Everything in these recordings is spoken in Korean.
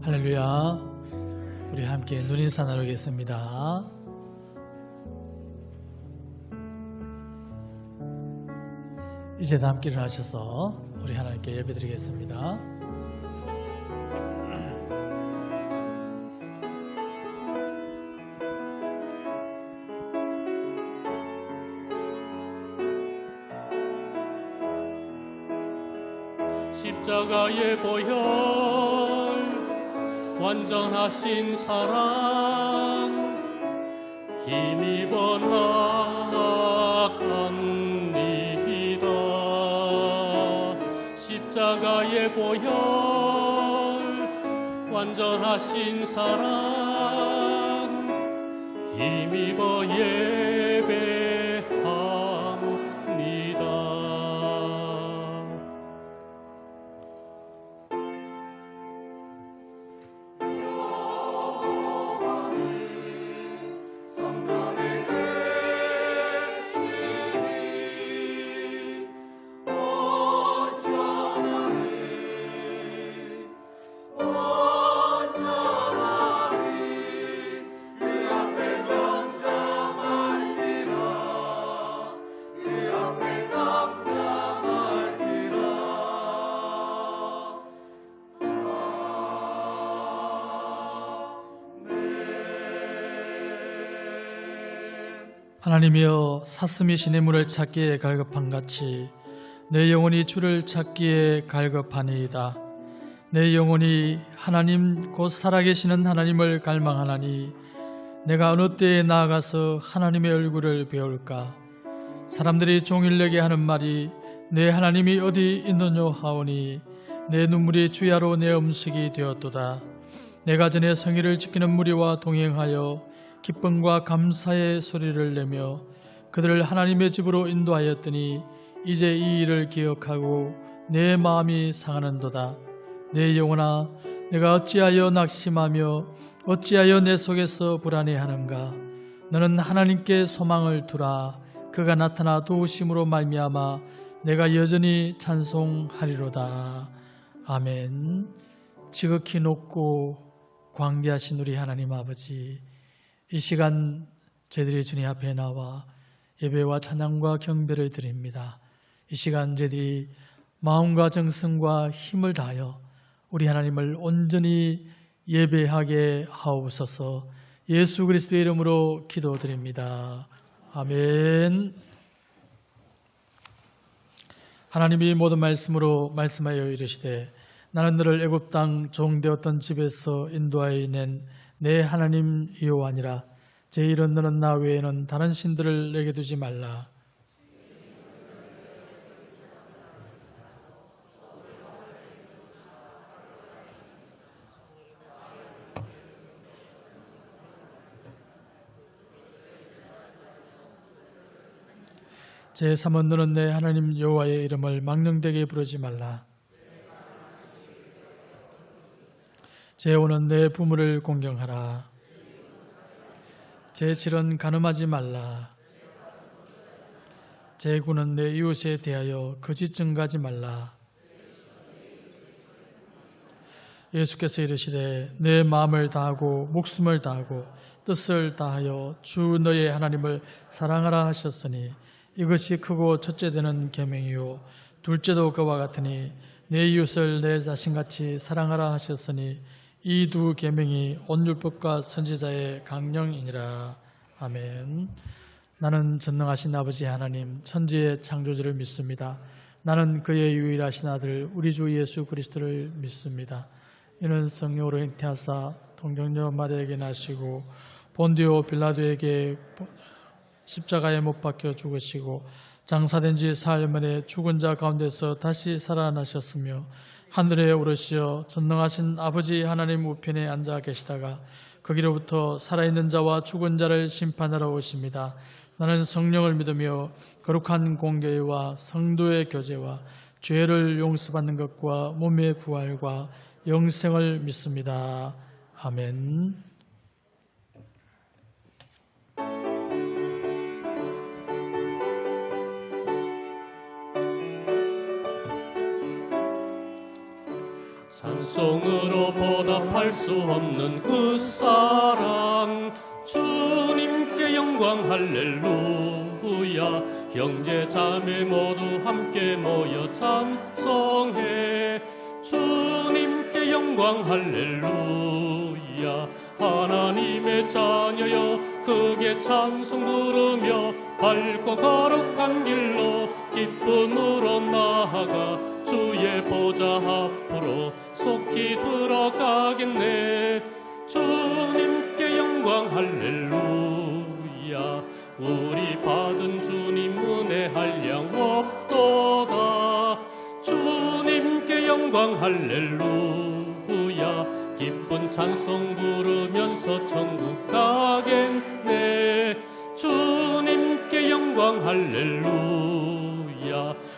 할렐루야. 우리 함께 눈인사 나누겠습니다. 이제 다 함께 일어나셔서 우리 하나님께 예배드리겠습니다. 십자가의 보혈 완전하신 사랑 힘입어 나아갑니다. 십자가의 보혈 완전하신 사랑 힘입어 예배합니다. 하나님이여, 사슴이 시냇물을 찾기에 갈급한같이 내 영혼이 주를 찾기에 갈급하니이다. 내 영혼이 하나님 곧 살아계시는 하나님을 갈망하나니 내가 어느 때에 나아가서 하나님의 얼굴을 배울까. 사람들이 종일 내게 하는 말이 내 하나님이 어디 있느뇨 하오니 내 눈물이 주야로 내 음식이 되었도다. 내가 전에 성의를 지키는 무리와 동행하여 기쁨과 감사의 소리를 내며 그들을 하나님의 집으로 인도하였더니 이제 이 일을 기억하고 내 마음이 상하는도다. 내 영혼아, 내가 어찌하여 낙심하며 어찌하여 내 속에서 불안해하는가. 너는 하나님께 소망을 두라. 그가 나타나 도우심으로 말미암아 내가 여전히 찬송하리로다. 아멘. 지극히 높고 광대하신 우리 하나님 아버지, 이 시간 저희들이 주님 앞에 나와 예배와 찬양과 경배를 드립니다. 이 시간 저희들이 마음과 정성과 힘을 다하여 우리 하나님을 온전히 예배하게 하옵소서. 예수 그리스도의 이름으로 기도드립니다. 아멘. 하나님이 모든 말씀으로 말씀하여 이르시되 나는 너를 애굽 땅 종되었던 집에서 인도하여 낸 내 하나님 여호와니라. 제 이른 너는 나 외에는 다른 신들을 내게 두지 말라. 제 3은 너는 내 하나님 여호와의 이름을 망령되게 부르지 말라. 제 5는 내 부모를 공경하라. 제 7은 간음하지 말라. 제 9는 내 이웃에 대하여 거짓 증거하지 말라. 예수께서 이르시되 내 마음을 다하고 목숨을 다하고 뜻을 다하여 주 너의 하나님을 사랑하라 하셨으니 이것이 크고 첫째 되는 계명이요 둘째도 그와 같으니 내 이웃을 내 자신같이 사랑하라 하셨으니 이 두 계명이 온 율법과 선지자의 강령이니라. 아멘. 나는 전능하신 아버지 하나님 천지의 창조주를 믿습니다. 나는 그의 유일하신 아들 우리 주 예수 그리스도를 믿습니다. 이는 성령으로 잉태하사 동정녀 마리아에게 나시고 본디오 빌라도에게 십자가에 못 박혀 죽으시고 장사된 지 사흘 만에 죽은 자 가운데서 다시 살아나셨으며 하늘에 오르시어 전능하신 아버지 하나님 우편에 앉아 계시다가 거기로부터 살아있는 자와 죽은 자를 심판하러 오십니다. 나는 성령을 믿으며 거룩한 공교회와 성도의 교제와 죄를 용서받는 것과 몸의 부활과 영생을 믿습니다. 아멘. 찬송으로 보답할 수 없는 그 사랑 주님께 영광 할렐루야. 형제 자매 모두 함께 모여 찬송해 주님께 영광 할렐루야. 하나님의 자녀여 크게 찬송 부르며 밝고 거룩한 길로 기쁨으로 나아가 주의 보좌 앞으로 속히 들어가겠네. 주님께 영광 할렐루야. 우리 받은 주님 은혜 한량 없도다. 주님께 영광 할렐루야. 기쁜 찬송 부르면서 천국 가겠네. 주님께 영광 할렐루야.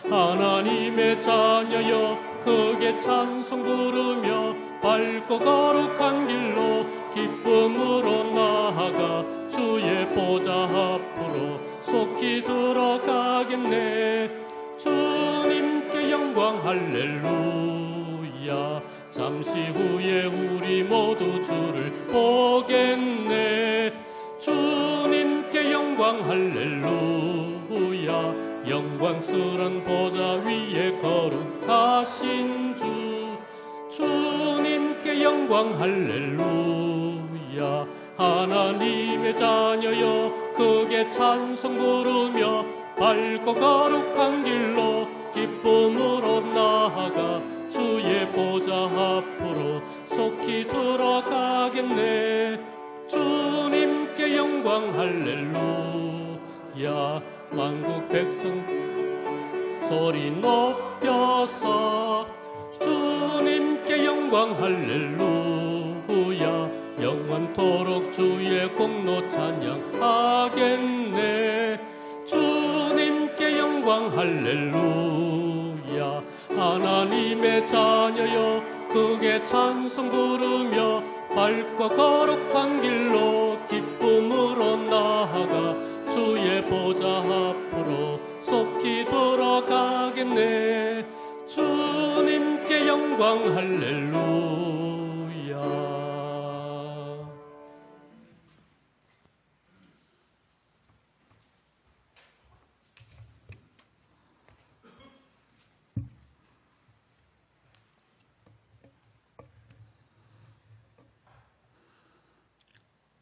하나님의 자녀여 크게 찬송 부르며 밝고 거룩한 길로 기쁨으로 나아가 주의 보좌 앞으로 속히 들어가겠네. 주님께 영광 할렐루야. 잠시 후에 우리 모두 주를 보겠네. 주님께 영광 할렐루야. 영광스런 보좌 위에 거룩하신 주 주님께 영광 할렐루야. 하나님의 자녀여 크게 찬송 부르며 밝고 거룩한 길로 기쁨으로 나아가 주의 보좌 앞으로 속히 들어가겠네. 주님께 영광 할렐루야. 만국 백성 소리 높여서 주님께 영광 할렐루야. 영원토록 주의 공로 찬양하겠네. 주님께 영광 할렐루야. 하나님의 자녀여 크게 찬송 부르며 밝고 거룩한 길로 기쁨으로 나아가 주의 보좌 앞으로 속히 들어가겠네. 주님께 영광 할렐루야.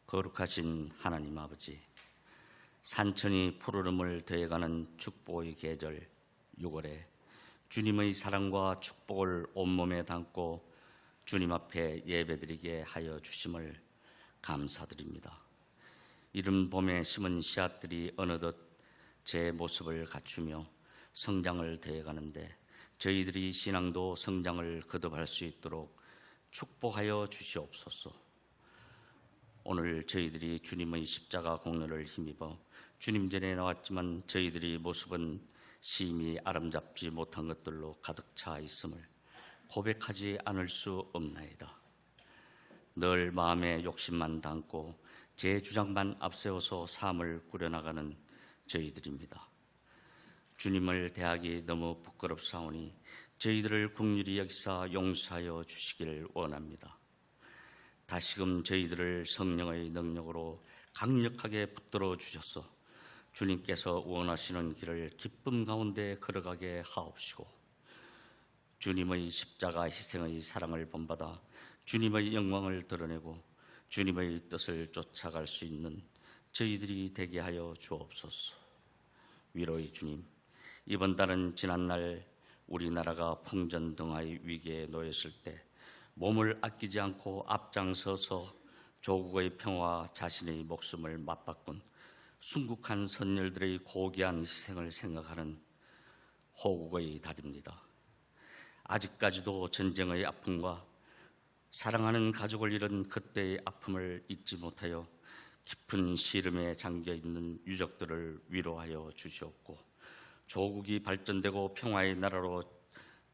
거룩하신 하나님 아버지, 산천이 푸르름을 더해가는 축복의 계절 6월에 주님의 사랑과 축복을 온몸에 담고 주님 앞에 예배드리게 하여 주심을 감사드립니다. 이른 봄에 심은 씨앗들이 어느덧 제 모습을 갖추며 성장을 더해가는데 저희들이 신앙도 성장을 거듭할 수 있도록 축복하여 주시옵소서. 오늘 저희들이 주님의 십자가 공로를 힘입어 주님 전에 나왔지만 저희들이 모습은 심히 아름답지 못한 것들로 가득 차 있음을 고백하지 않을 수 없나이다. 늘 마음에 욕심만 담고 제 주장만 앞세워서 삶을 꾸려나가는 저희들입니다. 주님을 대하기 너무 부끄럽사오니 저희들을 긍휼히 여기사 용서하여 주시기를 원합니다. 다시금 저희들을 성령의 능력으로 강력하게 붙들어 주셔서 주님께서 원하시는 길을 기쁨 가운데 걸어가게 하옵시고, 주님의 십자가 희생의 사랑을 본받아 주님의 영광을 드러내고 주님의 뜻을 쫓아갈 수 있는 저희들이 되게 하여 주옵소서. 위로의 주님, 이번 달은 지난날 우리나라가 풍전등화의 위기에 놓였을 때 몸을 아끼지 않고 앞장서서 조국의 평화와 자신의 목숨을 맞바꾼 순국한 선열들의 고귀한 희생을 생각하는 호국의 달입니다. 아직까지도 전쟁의 아픔과 사랑하는 가족을 잃은 그때의 아픔을 잊지 못하여 깊은 시름에 잠겨있는 유족들을 위로하여 주시옵고, 조국이 발전되고 평화의 나라로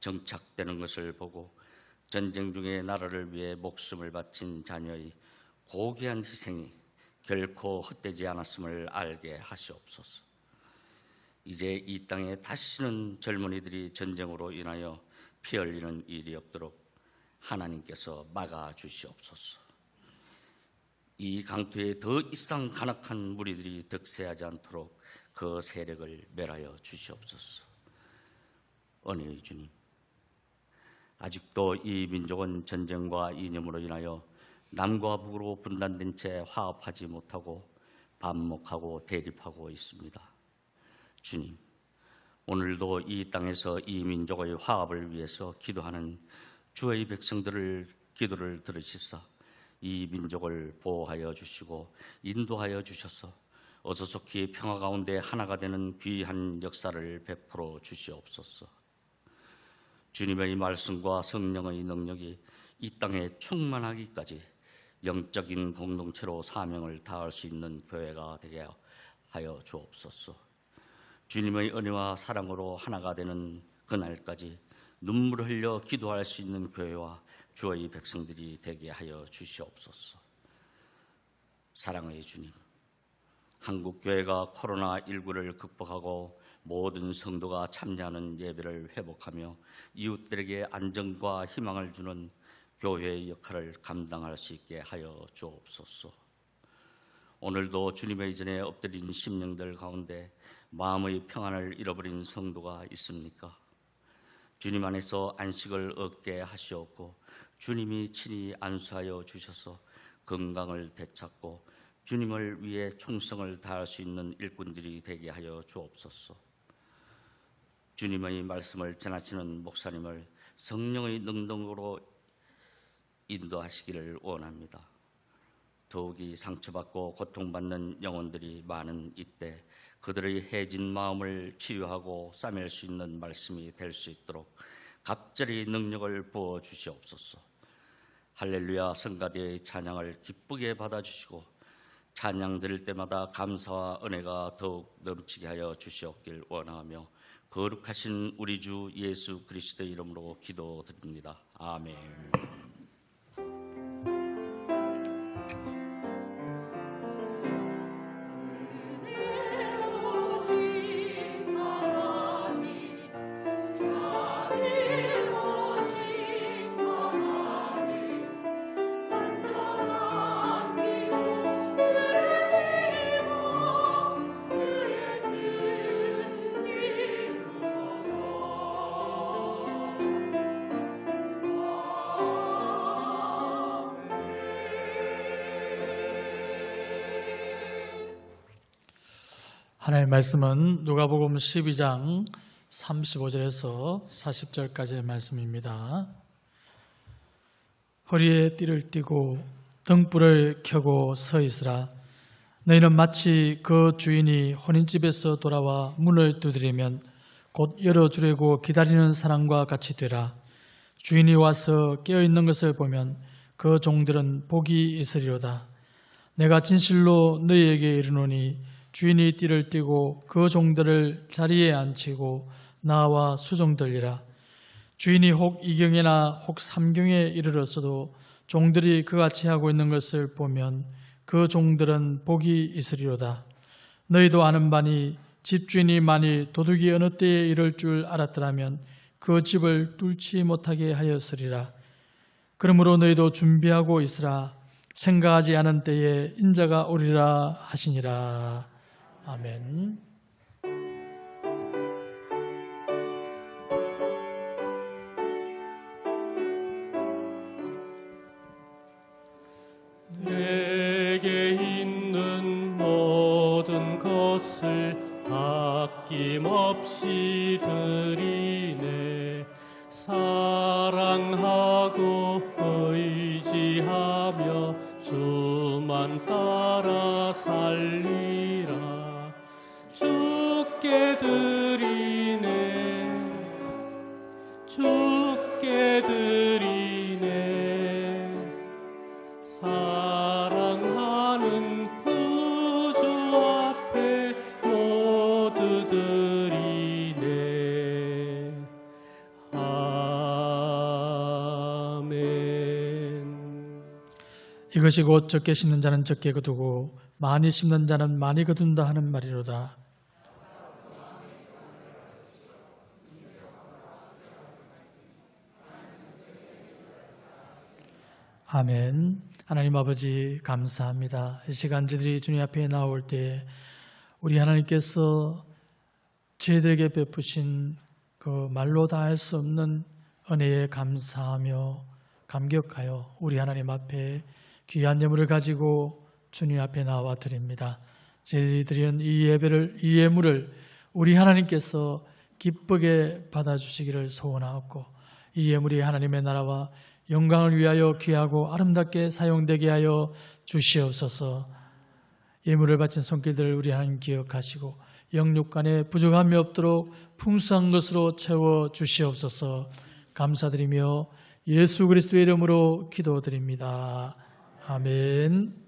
정착되는 것을 보고 전쟁 중에 나라를 위해 목숨을 바친 자녀의 고귀한 희생이 결코 헛되지 않았음을 알게 하시옵소서. 이제 이 땅에 다시는 젊은이들이 전쟁으로 인하여 피 흘리는 일이 없도록 하나님께서 막아 주시옵소서. 이 강토에 더 이상 간악한 무리들이 득세하지 않도록 그 세력을 멸하여 주시옵소서. 은혜의 주님, 아직도 이 민족은 전쟁과 이념으로 인하여 남과 북으로 분단된 채 화합하지 못하고 반목하고 대립하고 있습니다. 주님, 오늘도 이 땅에서 이 민족의 화합을 위해서 기도하는 주의 백성들을 기도를 들으시사 이 민족을 보호하여 주시고 인도하여 주셔서 어서 속히 평화 가운데 하나가 되는 귀한 역사를 베풀어 주시옵소서. 주님의 말씀과 성령의 능력이 이 땅에 충만하기까지 영적인 공동체로 사명을 다할 수 있는 교회가 되게 하여 주옵소서. 주님의 은혜와 사랑으로 하나가 되는 그날까지 눈물을 흘려 기도할 수 있는 교회와 주의 백성들이 되게 하여 주시옵소서. 사랑의 주님, 한국교회가 코로나19를 극복하고 모든 성도가 참여하는 예배를 회복하며 이웃들에게 안정과 희망을 주는 교회의 역할을 감당할 수 있게 하여 주옵소서. 오늘도 주님의 전에 엎드린 심령들 가운데 마음의 평안을 잃어버린 성도가 있습니까? 주님 안에서 안식을 얻게 하시옵고 주님이 친히 안수하여 주셔서 건강을 되찾고 주님을 위해 충성을 다할 수 있는 일꾼들이 되게 하여 주옵소서. 주님의 말씀을 전하시는 목사님을 성령의 능동으로 인도하시기를 원합니다. 더욱이 상처받고 고통받는 영혼들이 많은 이때 그들의 해진 마음을 치유하고 싸맬 수 있는 말씀이 될 수 있도록 갑절의 능력을 부어 주시옵소서. 할렐루야 성가대의 찬양을 기쁘게 받아주시고 찬양 드릴 때마다 감사와 은혜가 더욱 넘치게 하여 주시옵길 원하며 거룩하신 우리 주 예수 그리스도의 이름으로 기도드립니다. 아멘. 하나님의 말씀은 누가복음 12장 35절에서 40절까지의 말씀입니다. 허리에 띠를 띠고 등불을 켜고 서 있으라. 너희는 마치 그 주인이 혼인집에서 돌아와 문을 두드리면 곧 열어주려고 기다리는 사람과 같이 되라. 주인이 와서 깨어있는 것을 보면 그 종들은 복이 있으리로다. 내가 진실로 너희에게 이르노니 주인이 띠를 띠고 그 종들을 자리에 앉히고 나와 수종들리라. 주인이 혹 이경에나 혹 삼경에 이르렀어도 종들이 그같이 하고 있는 것을 보면 그 종들은 복이 있으리로다. 너희도 아는 바니 집주인이 만일 도둑이 어느 때에 이를 줄 알았더라면 그 집을 뚫지 못하게 하였으리라. 그러므로 너희도 준비하고 있으라. 생각하지 않은 때에 인자가 오리라 하시니라. 아멘. 내게 있는 모든 것을 아낌없이 드리네. 사랑하고 의지하며 주만 따라 살리라. 주께 드리네, 주께 드리네. 사랑하는 구주 앞에 모두 드리네. 아멘. 이것이 곧 적게 심는 자는 적게 거두고 많이 심는 자는 많이 거둔다 하는 말이로다. 아멘. 하나님 아버지 감사합니다. 이 시간 저희들이 주님 앞에 나올 때 우리 하나님께서 저희들에게 베푸신 그 말로 다 할 수 없는 은혜에 감사하며 감격하여 우리 하나님 앞에 귀한 예물을 가지고 주님 앞에 나와 드립니다. 저희들이 드린 이 예물을 우리 하나님께서 기쁘게 받아주시기를 소원하옵고 이 예물이 하나님의 나라와 영광을 위하여 귀하고 아름답게 사용되게 하여 주시옵소서. 예물을 바친 손길들을 우리 하나님 기억하시고 영육간에 부족함이 없도록 풍성한 것으로 채워 주시옵소서. 감사드리며 예수 그리스도의 이름으로 기도드립니다. 아멘.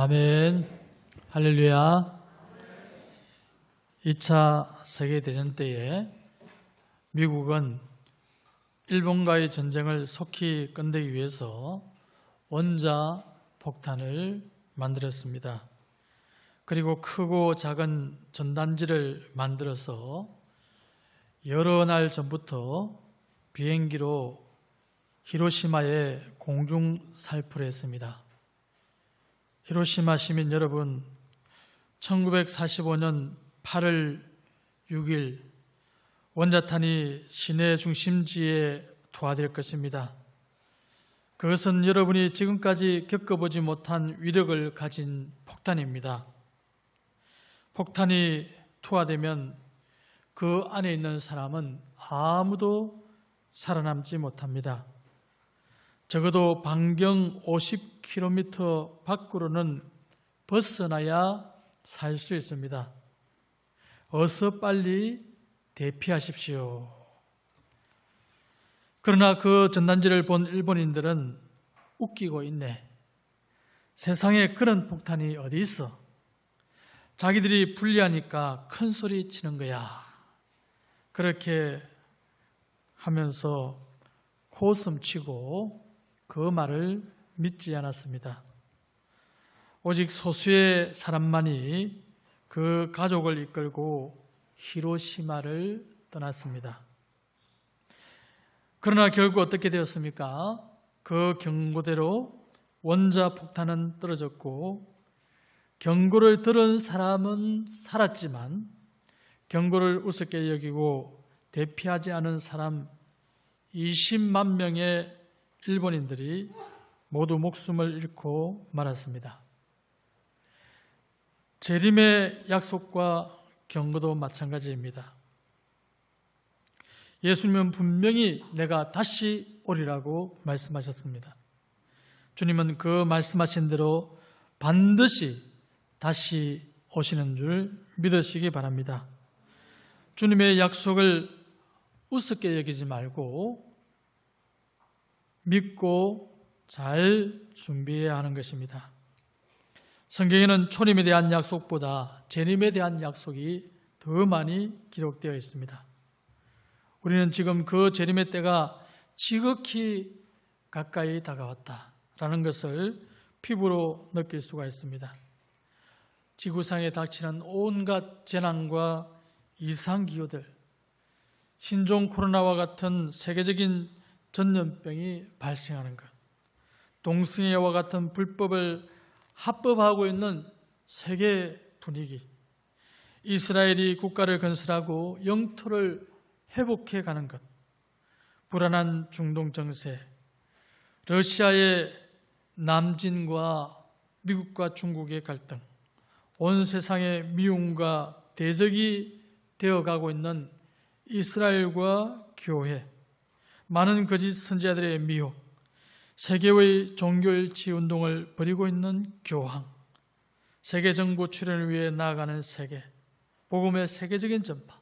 아멘. 할렐루야. 2차 세계대전 때에 미국은 일본과의 전쟁을 속히 끝내기 위해서 원자 폭탄을 만들었습니다. 그리고 크고 작은 전단지를 만들어서 여러 날 전부터 비행기로 히로시마에 공중 살포를 했습니다. 히로시마 시민 여러분, 1945년 8월 6일 원자탄이 시내 중심지에 투하될 것입니다. 그것은 여러분이 지금까지 겪어보지 못한 위력을 가진 폭탄입니다. 폭탄이 투하되면 그 안에 있는 사람은 아무도 살아남지 못합니다. 적어도 반경 50km 밖으로는 벗어나야 살 수 있습니다. 어서 빨리 대피하십시오. 그러나 그 전단지를 본 일본인들은 웃기고 있네. 세상에 그런 폭탄이 어디 있어? 자기들이 불리하니까 큰 소리 치는 거야. 그렇게 하면서 코웃음 치고 그 말을 믿지 않았습니다. 오직 소수의 사람만이 그 가족을 이끌고 히로시마를 떠났습니다. 그러나 결국 어떻게 되었습니까? 그 경고대로 원자폭탄은 떨어졌고 경고를 들은 사람은 살았지만 경고를 우습게 여기고 대피하지 않은 사람 20만 명의 일본인들이 모두 목숨을 잃고 말았습니다. 재림의 약속과 경고도 마찬가지입니다. 예수님은 분명히 내가 다시 오리라고 말씀하셨습니다. 주님은 그 말씀하신 대로 반드시 다시 오시는 줄 믿으시기 바랍니다. 주님의 약속을 우습게 여기지 말고 믿고 잘 준비해야 하는 것입니다. 성경에는 초림에 대한 약속보다 재림에 대한 약속이 더 많이 기록되어 있습니다. 우리는 지금 그 재림의 때가 지극히 가까이 다가왔다라는 것을 피부로 느낄 수가 있습니다. 지구상에 닥치는 온갖 재난과 이상기후들, 신종 코로나와 같은 세계적인 전염병이 발생하는 것, 동성애와 같은 불법을 합법화하고 있는 세계 분위기, 이스라엘이 국가를 건설하고 영토를 회복해 가는 것, 불안한 중동 정세, 러시아의 남진과 미국과 중국의 갈등, 온 세상의 미움과 대적이 되어가고 있는 이스라엘과 교회, 많은 거짓 선지자들의 미혹, 세계의 종교일치 운동을 벌이고 있는 교황, 세계 정부 출현을 위해 나아가는 세계, 복음의 세계적인 전파,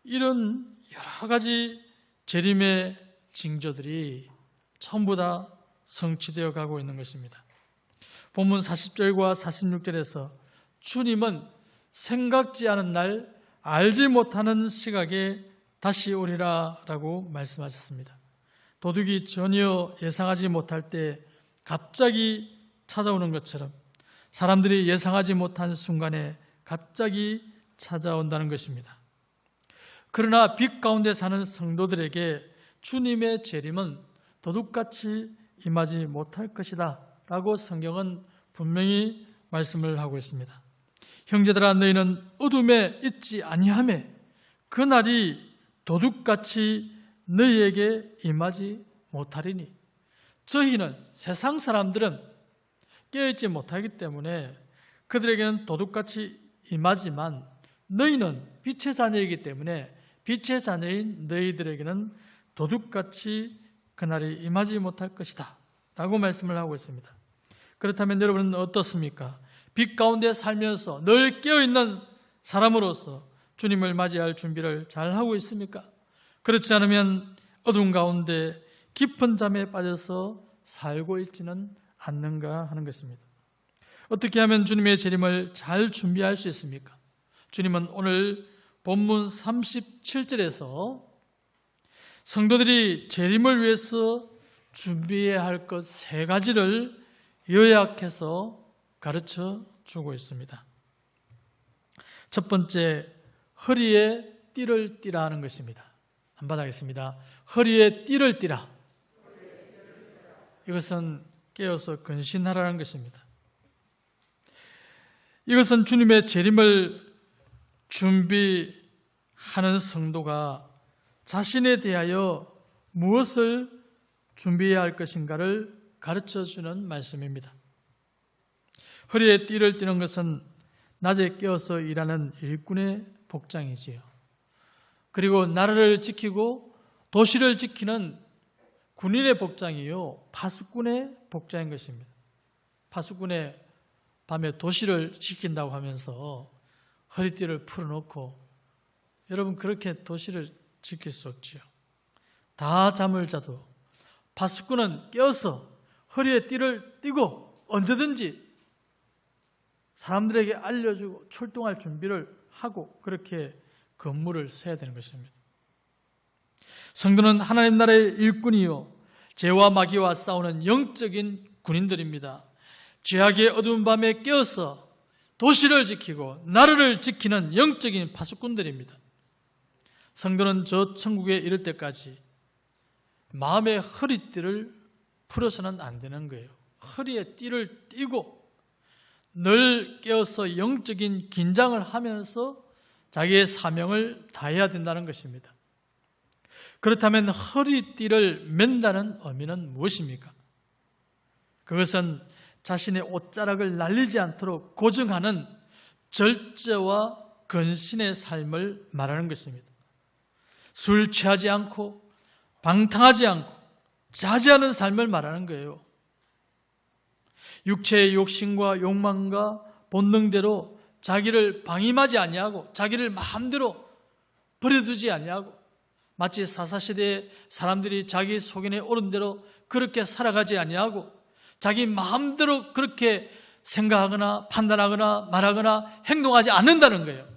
이런 여러 가지 재림의 징조들이 전부 다 성취되어 가고 있는 것입니다. 본문 40절과 46절에서 주님은 생각지 않은 날, 알지 못하는 시각에 다시 오리라 라고 말씀하셨습니다. 도둑이 전혀 예상하지 못할 때 갑자기 찾아오는 것처럼 사람들이 예상하지 못한 순간에 갑자기 찾아온다는 것입니다. 그러나 빛 가운데 사는 성도들에게 주님의 재림은 도둑같이 임하지 못할 것이다 라고 성경은 분명히 말씀을 하고 있습니다. 형제들아, 너희는 어둠에 있지 아니하매 그날이 도둑같이 너희에게 임하지 못하리니. 저희는, 세상 사람들은 깨어있지 못하기 때문에 그들에게는 도둑같이 임하지만 너희는 빛의 자녀이기 때문에 빛의 자녀인 너희들에게는 도둑같이 그날이 임하지 못할 것이다 라고 말씀을 하고 있습니다. 그렇다면 여러분은 어떻습니까? 빛 가운데 살면서 늘 깨어있는 사람으로서 주님을 맞이할 준비를 잘 하고 있습니까? 그렇지 않으면 어둠 가운데 깊은 잠에 빠져서 살고 있지는 않는가 하는 것입니다. 어떻게 하면 주님의 재림을 잘 준비할 수 있습니까? 주님은 오늘 본문 37절에서 성도들이 재림을 위해서 준비해야 할 것 3가지를 요약해서 가르쳐 주고 있습니다. 첫 번째, 허리에 띠를 띠라 하는 것입니다. 한번 하겠습니다. 허리에 띠를 띠라. 이것은 깨어서 근신하라는 것입니다. 이것은 주님의 재림을 준비하는 성도가 자신에 대하여 무엇을 준비해야 할 것인가를 가르쳐주는 말씀입니다. 허리에 띠를 띠는 것은 낮에 깨어서 일하는 일꾼의 복장이지요. 그리고 나라를 지키고 도시를 지키는 군인의 복장이요, 파수꾼의 복장인 것입니다. 파수꾼의 밤에 도시를 지킨다고 하면서 허리띠를 풀어놓고, 여러분 그렇게 도시를 지킬 수 없지요. 다 잠을 자도 파수꾼은 깨어서 허리에 띠를 띠고 언제든지 사람들에게 알려주고 출동할 준비를 하고 그렇게 근무를 서야 되는 것입니다. 성도는 하나님 나라의 일꾼이요, 죄와 마귀와 싸우는 영적인 군인들입니다. 죄악의 어두운 밤에 깨어서 도시를 지키고 나라를 지키는 영적인 파수꾼들입니다. 성도는 저 천국에 이를 때까지 마음의 허리띠를 풀어서는 안 되는 거예요. 허리에 띠를 띠고 늘 깨어서 영적인 긴장을 하면서 자기의 사명을 다해야 된다는 것입니다. 그렇다면 허리띠를 맨다는 의미는 무엇입니까? 그것은 자신의 옷자락을 날리지 않도록 고증하는 절제와 근신의 삶을 말하는 것입니다. 술 취하지 않고 방탕하지 않고 자제하는 삶을 말하는 거예요. 육체의 욕심과 욕망과 본능대로 자기를 방임하지 아니하고 자기를 마음대로 버려두지 아니하고, 마치 사사시대의 사람들이 자기 소견에 오른 대로 그렇게 살아가지 아니하고 자기 마음대로 그렇게 생각하거나 판단하거나 말하거나 행동하지 않는다는 거예요.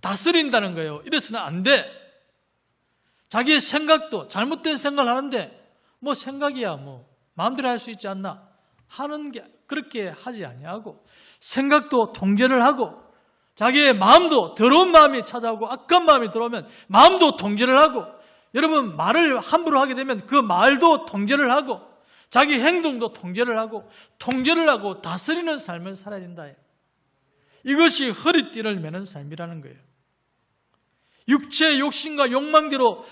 다스린다는 거예요. 이래서는 안 돼. 자기의 생각도 잘못된 생각을 하는데 뭐 생각이야 뭐 마음대로 할 수 있지 않나 하는 게, 그렇게 하지 아니하고 생각도 통제를 하고 자기의 마음도 더러운 마음이 찾아오고 악한 마음이 들어오면 마음도 통제를 하고, 여러분 말을 함부로 하게 되면 그 말도 통제를 하고 자기 행동도 통제를 하고 다스리는 삶을 살아야 된다. 이것이 허리띠를 매는 삶이라는 거예요. 육체의 욕심과 욕망대로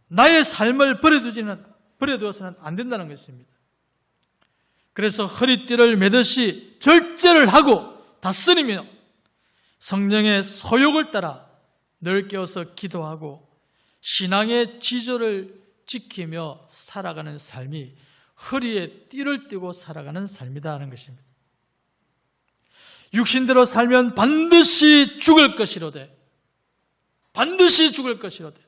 나의 삶을 버려두어서는 안 된다는 것입니다. 그래서 허리띠를 매듯이 절제를 하고 다스리며 성령의 소욕을 따라 늘 깨어서 기도하고 신앙의 지조를 지키며 살아가는 삶이 허리에 띠를 띠고 살아가는 삶이다 하는 것입니다. 육신대로 살면 반드시 죽을 것이로되, 반드시 죽을 것이로되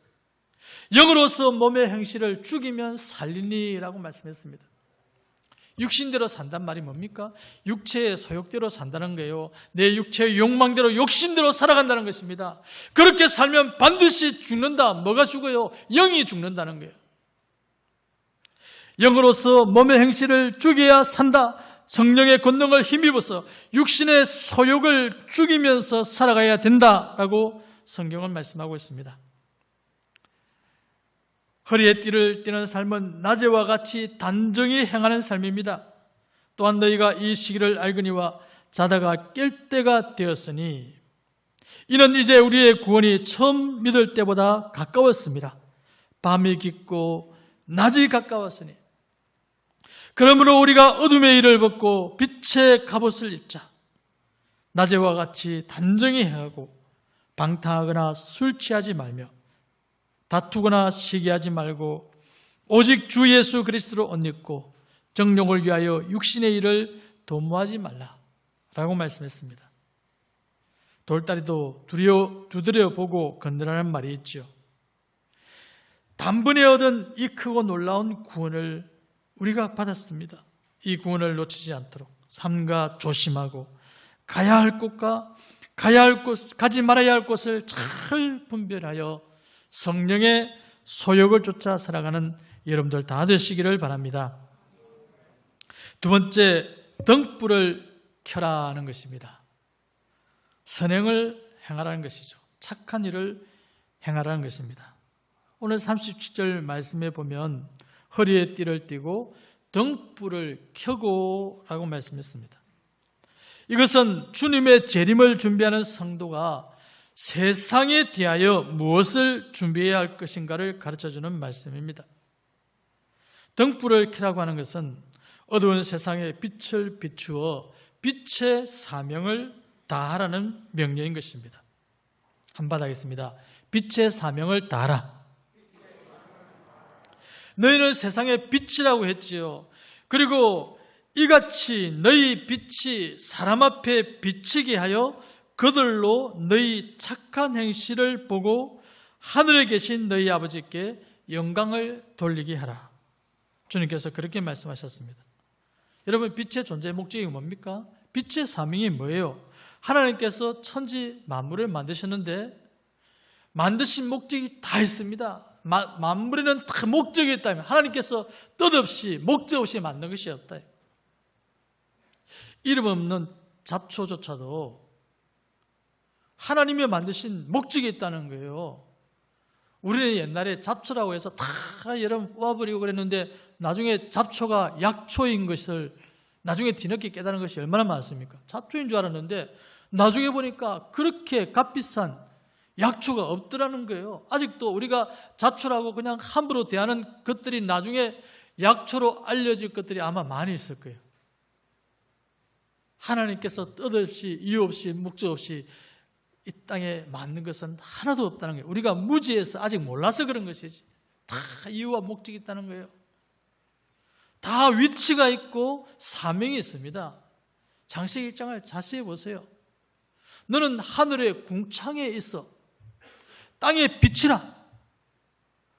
영으로서 몸의 행실을 죽이면 살리니라고 말씀했습니다. 육신대로 산단 말이 뭡니까? 육체의 소욕대로 산다는 거예요. 내 육체의 욕망대로 욕심대로 살아간다는 것입니다. 그렇게 살면 반드시 죽는다. 뭐가 죽어요? 영이 죽는다는 거예요. 영으로서 몸의 행실을 죽여야 산다. 성령의 권능을 힘입어서 육신의 소욕을 죽이면서 살아가야 된다라고 성경은 말씀하고 있습니다. 허리에 띠를 띠는 삶은 낮에와 같이 단정히 행하는 삶입니다. 또한 너희가 이 시기를 알거니와 자다가 깰 때가 되었으니 이는 이제 우리의 구원이 처음 믿을 때보다 가까웠습니다. 밤이 깊고 낮이 가까웠으니 그러므로 우리가 어둠의 일을 벗고 빛의 갑옷을 입자. 낮에와 같이 단정히 행하고 방탕하거나 술 취하지 말며 다투거나 시기하지 말고 오직 주 예수 그리스도로 옷 입고 정욕을 위하여 육신의 일을 도모하지 말라라고 말씀했습니다. 돌다리도 두드려 보고 건드라는 말이 있죠. 단번에 얻은 이 크고 놀라운 구원을 우리가 받았습니다. 이 구원을 놓치지 않도록 삼가 조심하고 가야 할 곳과 가야 할 곳, 가지 말아야 할 곳을 잘 분별하여 성령의 소욕을 쫓아 살아가는 여러분들 다 되시기를 바랍니다. 두 번째, 등불을 켜라는 것입니다. 선행을 행하라는 것이죠. 착한 일을 행하라는 것입니다. 오늘 37절 말씀에 보면 허리에 띠를 띠고 등불을 켜고 라고 말씀했습니다. 이것은 주님의 재림을 준비하는 성도가 세상에 대하여 무엇을 준비해야 할 것인가를 가르쳐주는 말씀입니다. 등불을 켜라고 하는 것은 어두운 세상에 빛을 비추어 빛의 사명을 다하라는 명령인 것입니다. 한번 하겠습니다. 빛의 사명을 다하라. 너희는 세상의 빛이라고 했지요. 그리고 이같이 너희 빛이 사람 앞에 비치게 하여 그들로 너희 착한 행실을 보고 하늘에 계신 너희 아버지께 영광을 돌리게 하라. 주님께서 그렇게 말씀하셨습니다. 여러분, 빛의 존재의 목적이 뭡니까? 빛의 사명이 뭐예요? 하나님께서 천지 만물을 만드셨는데 만드신 목적이 다 있습니다. 만물에는 다 목적이 있다면 하나님께서 뜻없이 목적 없이 만든 것이 없다. 이름 없는 잡초조차도 하나님이 만드신 목적이 있다는 거예요. 우리는 옛날에 잡초라고 해서 다 여러분 뽑아버리고 그랬는데 나중에 잡초가 약초인 것을 나중에 뒤늦게 깨달은 것이 얼마나 많습니까? 잡초인 줄 알았는데 나중에 보니까 그렇게 값비싼 약초가 없더라는 거예요. 아직도 우리가 잡초라고 그냥 함부로 대하는 것들이 나중에 약초로 알려질 것들이 아마 많이 있을 거예요. 하나님께서 뜻없이 이유 없이 목적 없이 이 땅에 만든 것은 하나도 없다는 거예요. 우리가 무지해서 아직 몰라서 그런 것이지 다 이유와 목적이 있다는 거예요. 다 위치가 있고 사명이 있습니다. 창세기 1장을 자세히 보세요. 너는 하늘의 궁창에 있어 땅에 비치라.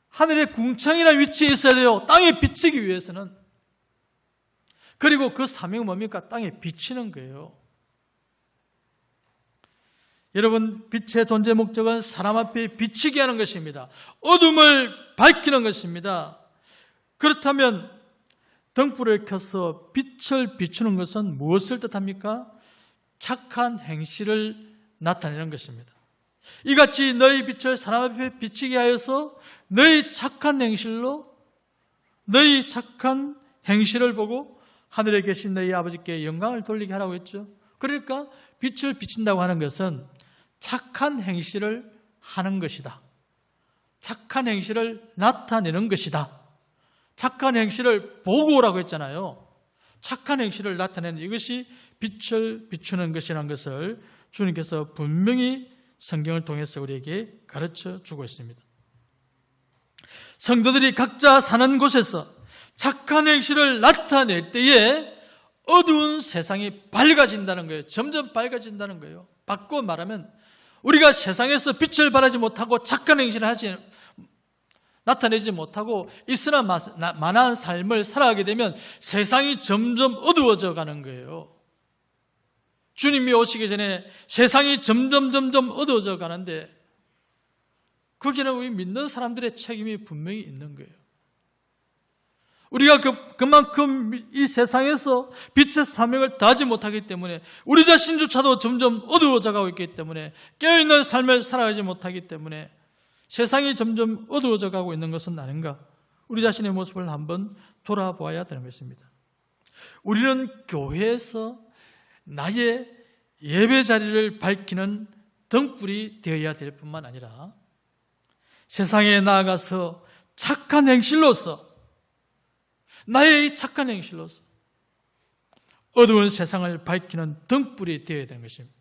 하늘의 궁창이라는 위치에 있어야 돼요. 땅에 비치기 위해서는. 그리고 그 사명은 뭡니까? 땅에 비치는 거예요. 여러분, 빛의 존재 목적은 사람 앞에 비치게 하는 것입니다. 어둠을 밝히는 것입니다. 그렇다면 등불을 켜서 빛을 비추는 것은 무엇을 뜻합니까? 착한 행실을 나타내는 것입니다. 이같이 너희 빛을 사람 앞에 비치게 하여서 너희 착한 행실로 너희 착한 행실을 보고 하늘에 계신 너희 아버지께 영광을 돌리게 하라고 했죠. 그러니까 빛을 비친다고 하는 것은 착한 행실을 하는 것이다. 착한 행실을 나타내는 것이다. 착한 행실을 보고 오라고 했잖아요. 착한 행실을 나타내는 이것이 빛을 비추는 것이라는 것을 주님께서 분명히 성경을 통해서 우리에게 가르쳐 주고 있습니다. 성도들이 각자 사는 곳에서 착한 행실을 나타낼 때에 어두운 세상이 밝아진다는 거예요. 점점 밝아진다는 거예요. 바꿔 말하면 우리가 세상에서 빛을 발하지 못하고 착한 행실을 나타내지 못하고 있으나 만한 삶을 살아가게 되면 세상이 점점 어두워져 가는 거예요. 주님이 오시기 전에 세상이 점점 어두워져 가는데 거기는 우리 믿는 사람들의 책임이 분명히 있는 거예요. 우리가 그만큼 이 세상에서 빛의 사명을 다하지 못하기 때문에 우리 자신조차도 점점 어두워져 가고 있기 때문에 깨어있는 삶을 살아가지 못하기 때문에 세상이 점점 어두워져 가고 있는 것은 아닌가? 우리 자신의 모습을 한번 돌아보아야 되는 것입니다. 우리는 교회에서 나의 예배 자리를 밝히는 등불이 되어야 될 뿐만 아니라 세상에 나아가서 착한 행실로서 나의 이 착한 행실로서 어두운 세상을 밝히는 등불이 되어야 되는 것입니다.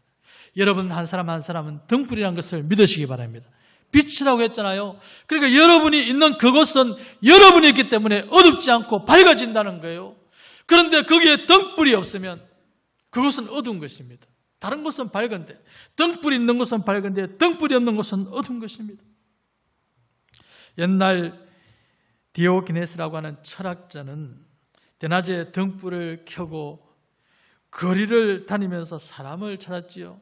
여러분 한 사람 한 사람은 등불이라는 것을 믿으시기 바랍니다. 빛이라고 했잖아요. 그러니까 여러분이 있는 그곳은 여러분이 있기 때문에 어둡지 않고 밝아진다는 거예요. 그런데 거기에 등불이 없으면 그곳은 어두운 것입니다. 다른 곳은 밝은데 등불이 있는 곳은 밝은데 등불이 없는 곳은 어두운 것입니다. 옛날 디오기네스라고 하는 철학자는 대낮에 등불을 켜고 거리를 다니면서 사람을 찾았지요.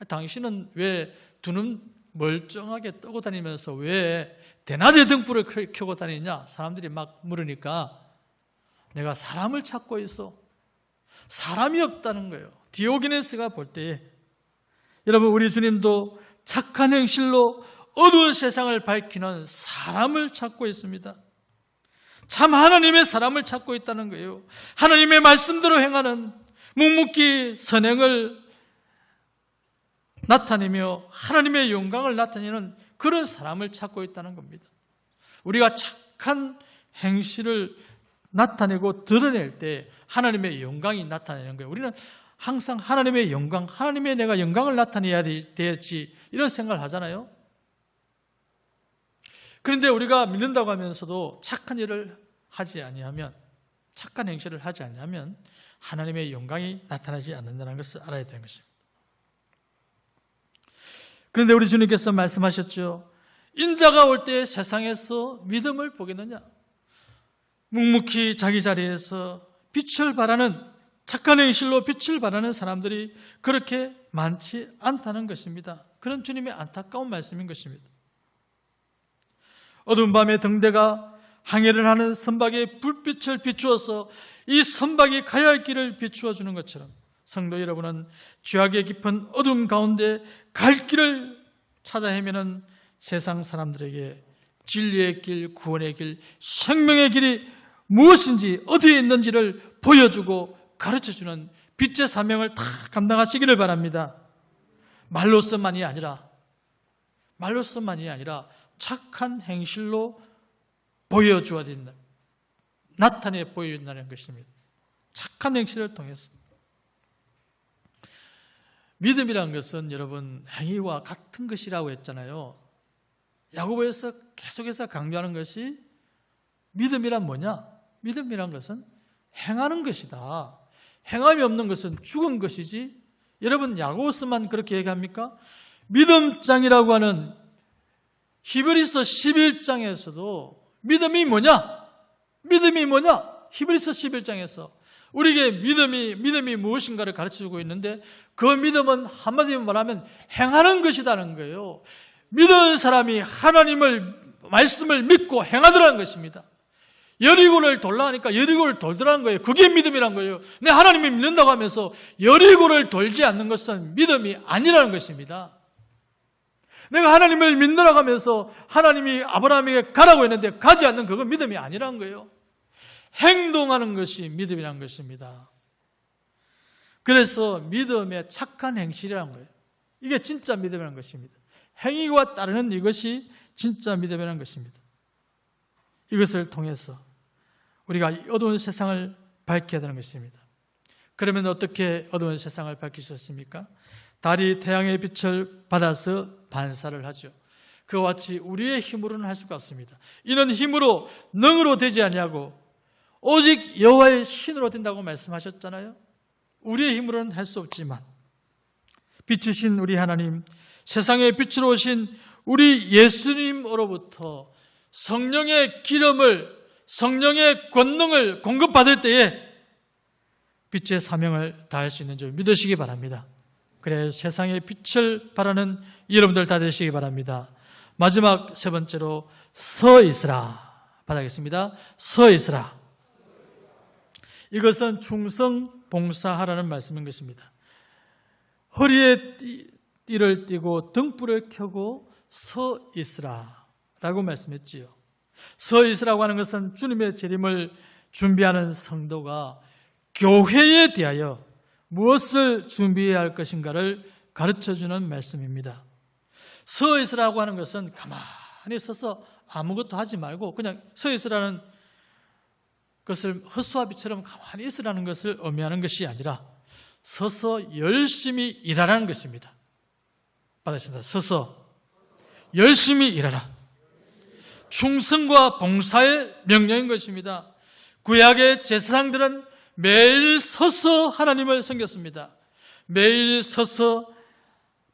당신은 왜 두 눈 멀쩡하게 뜨고 다니면서 왜 대낮에 등불을 켜고 다니냐? 사람들이 막 물으니까 내가 사람을 찾고 있어. 사람이 없다는 거예요. 디오게네스가 볼 때 여러분, 우리 주님도 착한 행실로 어두운 세상을 밝히는 사람을 찾고 있습니다. 참 하나님의 사람을 찾고 있다는 거예요. 하나님의 말씀대로 행하는 묵묵히 선행을 나타내며 하나님의 영광을 나타내는 그런 사람을 찾고 있다는 겁니다. 우리가 착한 행실을 나타내고 드러낼 때 하나님의 영광이 나타내는 거예요. 우리는 항상 하나님의 영광, 하나님의 내가 영광을 나타내야 되지 이런 생각을 하잖아요. 그런데 우리가 믿는다고 하면서도 착한 일을 하지 아니하면, 착한 행실을 하지 아니하면 하나님의 영광이 나타나지 않는다는 것을 알아야 되는 것입니다. 그런데 우리 주님께서 말씀하셨죠. 인자가 올 때 세상에서 믿음을 보겠느냐? 묵묵히 자기 자리에서 빛을 발하는, 착한 행실로 빛을 발하는 사람들이 그렇게 많지 않다는 것입니다. 그런 주님의 안타까운 말씀인 것입니다. 어두운 밤에 등대가 항해를 하는 선박에 불빛을 비추어서 이 선박이 가야 할 길을 비추어 주는 것처럼 성도 여러분은 죄악의 깊은 어둠 가운데 갈 길을 찾아 헤매는 세상 사람들에게 진리의 길, 구원의 길, 생명의 길이 무엇인지 어디에 있는지를 보여주고 가르쳐주는 빛의 사명을 다 감당하시기를 바랍니다. 말로서만이 아니라 착한 행실로 보여줘야 된다. 나타내 보여준다는 것입니다. 착한 행실을 통해서. 믿음이란 것은 여러분 행위와 같은 것이라고 했잖아요. 야고보에서 계속해서 강조하는 것이 믿음이란 뭐냐? 믿음이란 것은 행하는 것이다. 행함이 없는 것은 죽은 것이지. 여러분 야고보서만 그렇게 얘기합니까? 믿음장이라고 하는 히브리서 11장에서도 믿음이 뭐냐? 히브리서 11장에서 우리에게 믿음이 무엇인가를 가르쳐주고 있는데 그 믿음은 한마디로 말하면 행하는 것이라는 거예요. 믿는 사람이 하나님을 말씀을 믿고 행하더라는 것입니다. 여리고를 돌라 하니까 여리고를 돌더라는 거예요. 그게 믿음이란 거예요. 내 하나님이 믿는다고 하면서 여리고를 돌지 않는 것은 믿음이 아니라는 것입니다. 내가 하나님을 믿느라고 하면서 하나님이 아브라함에게 가라고 했는데 가지 않는 그건 믿음이 아니라는 거예요. 행동하는 것이 믿음이라는 것입니다. 그래서 믿음의 착한 행실이라는 거예요. 이게 진짜 믿음이라는 것입니다. 행위와 따르는 이것이 진짜 믿음이라는 것입니다. 이것을 통해서 우리가 어두운 세상을 밝혀야 되는 것입니다. 그러면 어떻게 어두운 세상을 밝힐 수 있습니까? 달이 태양의 빛을 받아서 반사를 하죠. 그와 같이 우리의 힘으로는 할 수가 없습니다. 이는 힘으로 능으로 되지 아니하고 오직 여호와의 신으로 된다고 말씀하셨잖아요. 우리의 힘으로는 할 수 없지만 빛이신 우리 하나님, 세상의 빛으로 오신 우리 예수님으로부터 성령의 기름을, 성령의 권능을 공급받을 때에 빛의 사명을 다할 수 있는 줄 믿으시기 바랍니다. 그래 세상의 빛을 바라는 여러분들 다 되시기 바랍니다. 마지막 세 번째로 서 있으라 받아겠습니다. 서 있으라. 이것은 충성 봉사하라는 말씀인 것입니다. 허리에 띠를 띠고 등불을 켜고 서 있으라 라고 말씀했지요. 서 있으라고 하는 것은 주님의 재림을 준비하는 성도가 교회에 대하여 무엇을 준비해야 할 것인가를 가르쳐주는 말씀입니다. 서 있으라고 하는 것은 가만히 서서 아무것도 하지 말고 그냥 서 있으라는 것을 헛수아비처럼 가만히 있으라는 것을 의미하는 것이 아니라 서서 열심히 일하라는 것입니다. 받으신다. 서서 열심히 일하라. 충성과 봉사의 명령인 것입니다. 구약의 제사장들은 매일 서서 하나님을 섬겼습니다. 매일 서서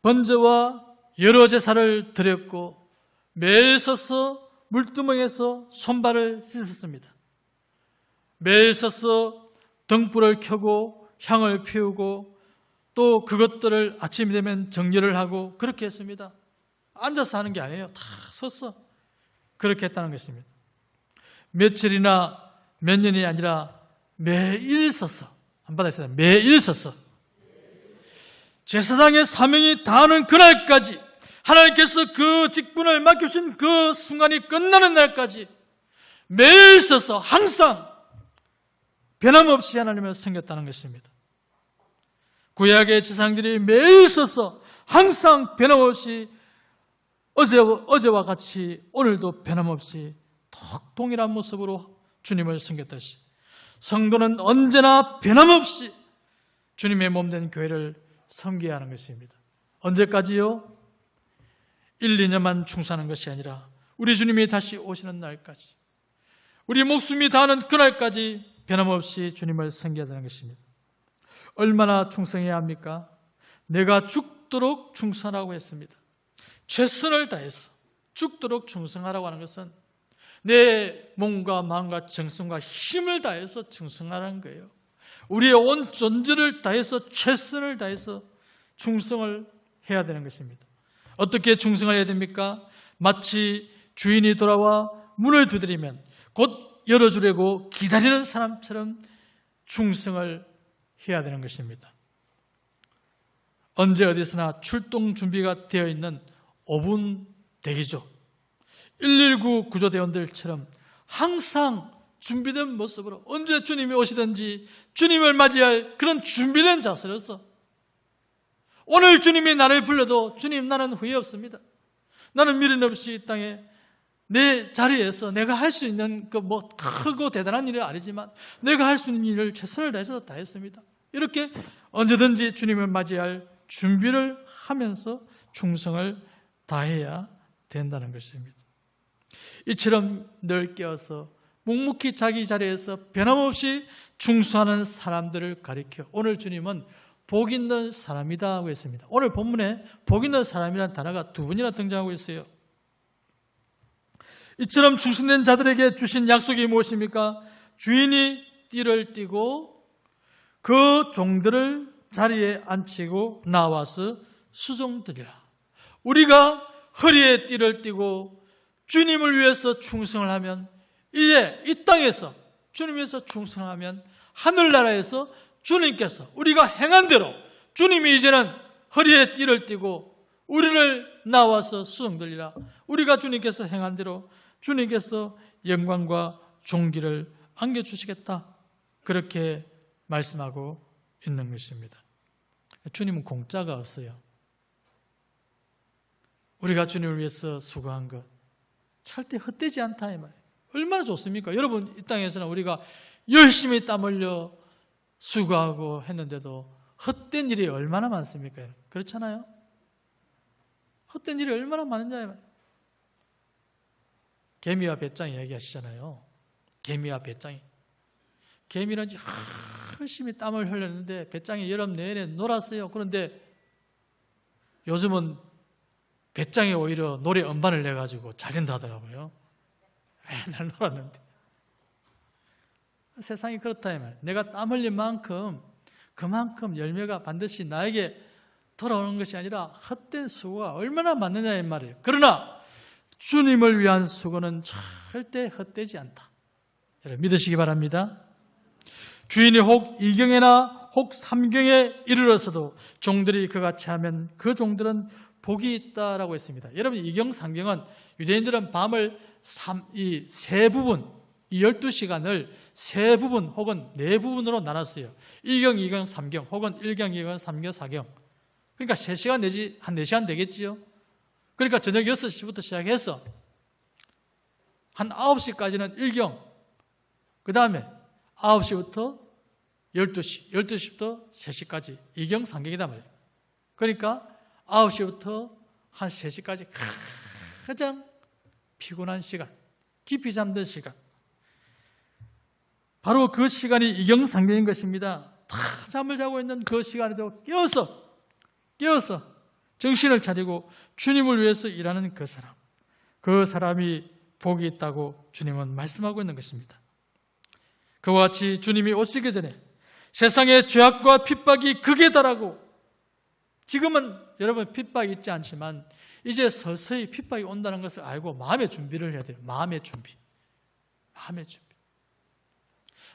번제와 여러 제사를 드렸고 매일 서서 물두멍에서 손발을 씻었습니다. 매일 서서 등불을 켜고 향을 피우고 또 그것들을 아침이 되면 정리를 하고 그렇게 했습니다. 앉아서 하는 게 아니에요. 다 서서 그렇게 했다는 것입니다. 며칠이나 몇 년이 아니라 매일 섰어. 한바닥에 섰어. 매일 섰어. 제사장의 사명이 다하는 그날까지, 하나님께서 그 직분을 맡겨주신 그 순간이 끝나는 날까지 매일 서서 항상 변함없이 하나님을 섬겼다는 것입니다. 구약의 제사장들이 매일 서서 항상 변함없이 어제와 같이 오늘도 변함없이 동일한 모습으로 주님을 섬겼듯이 성도는 언제나 변함없이 주님의 몸된 교회를 섬겨야 하는 것입니다. 언제까지요? 1, 2년만 충성하는 것이 아니라 우리 주님이 다시 오시는 날까지, 우리 목숨이 다하는 그날까지 변함없이 주님을 섬겨야 하는 것입니다. 얼마나 충성해야 합니까? 내가 죽도록 충성하라고 했습니다. 최선을 다해서 죽도록 충성하라고 하는 것은 내 몸과 마음과 정성과 힘을 다해서 충성하라는 거예요. 우리의 온 존재를 다해서 최선을 다해서 충성을 해야 되는 것입니다. 어떻게 충성을 해야 됩니까? 마치 주인이 돌아와 문을 두드리면 곧 열어주려고 기다리는 사람처럼 충성을 해야 되는 것입니다. 언제 어디서나 출동 준비가 되어 있는 5분 대기조, 119 구조대원들처럼 항상 준비된 모습으로 언제 주님이 오시든지 주님을 맞이할 그런 준비된 자세로서 오늘 주님이 나를 불러도 주님 나는 후회 없습니다. 나는 미련 없이 이 땅에 내 자리에서 내가 할 수 있는 그 뭐 크고 대단한 일은 아니지만 내가 할 수 있는 일을 최선을 다해서 다 했습니다. 이렇게 언제든지 주님을 맞이할 준비를 하면서 충성을 다해야 된다는 것입니다. 이처럼 늘 깨어서 묵묵히 자기 자리에서 변함없이 충성하는 사람들을 가리켜 오늘 주님은 복 있는 사람이다 하고 있습니다. 오늘 본문에 복 있는 사람이라는 단어가 2번이나 등장하고 있어요. 이처럼 충성된 자들에게 주신 약속이 무엇입니까? 주인이 띠를 띠고 그 종들을 자리에 앉히고 나와서 수종드리라. 우리가 허리에 띠를 띠고 주님을 위해서 충성을 하면 이제 이 땅에서 주님 위해서 충성하면 하늘나라에서 주님께서 우리가 행한 대로 주님이 이제는 허리에 띠를 띠고 우리를 나와서 수종드리라. 우리가 주님께서 행한 대로 주님께서 영광과 존귀를 안겨주시겠다. 그렇게 말씀하고 있는 것입니다. 주님은 공짜가 없어요. 우리가 주님을 위해서 수고한 것 절대 헛되지 않다 이 말이에요. 얼마나 좋습니까? 여러분 이 땅에서는 우리가 열심히 땀 흘려 수고하고 했는데도 헛된 일이 얼마나 많습니까? 그렇잖아요? 헛된 일이 얼마나 많은지 이 말이에요. 개미와 배짱이 얘기하시잖아요. 개미와 배짱이. 개미는 열심히 땀을 흘렸는데 배짱이 여름 내내 놀았어요. 그런데 요즘은 배짱이 오히려 노래 음반을 내가지고 잘 된다 하더라고요. 맨날 놀았는데. 세상이 그렇다 이 말. 내가 땀 흘린 만큼 그만큼 열매가 반드시 나에게 돌아오는 것이 아니라 헛된 수고가 얼마나 많느냐 이 말이에요. 그러나 주님을 위한 수고는 절대 헛되지 않다. 여러분 믿으시기 바랍니다. 주인이 혹 2경에나 혹 3경에 이르러서도 종들이 그같이 하면 그 종들은 복이 있다라고 했습니다. 여러분 2경, 3경은 유대인들은 밤을 이 세 부분, 이 12시간을 세 부분 혹은 네 부분으로 나눴어요. 2경, 2경, 3경 혹은 1경, 2경, 3경, 4경. 그러니까 3시간 내지 한 4시간 되겠지요. 그러니까 저녁 6시부터 시작해서 한 9시까지는 1경, 그 다음에 9시부터 12시, 12시부터 3시까지 2경, 3경이단 말이에요. 그러니까 9시부터 한 3시까지 가장 피곤한 시간, 깊이 잠든 시간, 바로 그 시간이 2경, 3경인 것입니다. 다 잠을 자고 있는 그 시간에도 깨어서 정신을 차리고 주님을 위해서 일하는 그 사람이 복이 있다고 주님은 말씀하고 있는 것입니다. 그와 같이 주님이 오시기 전에 세상의 죄악과 핍박이 극에 달하고 지금은 여러분 핍박이 있지 않지만 이제 서서히 핍박이 온다는 것을 알고 마음의 준비를 해야 돼요. 마음의 준비.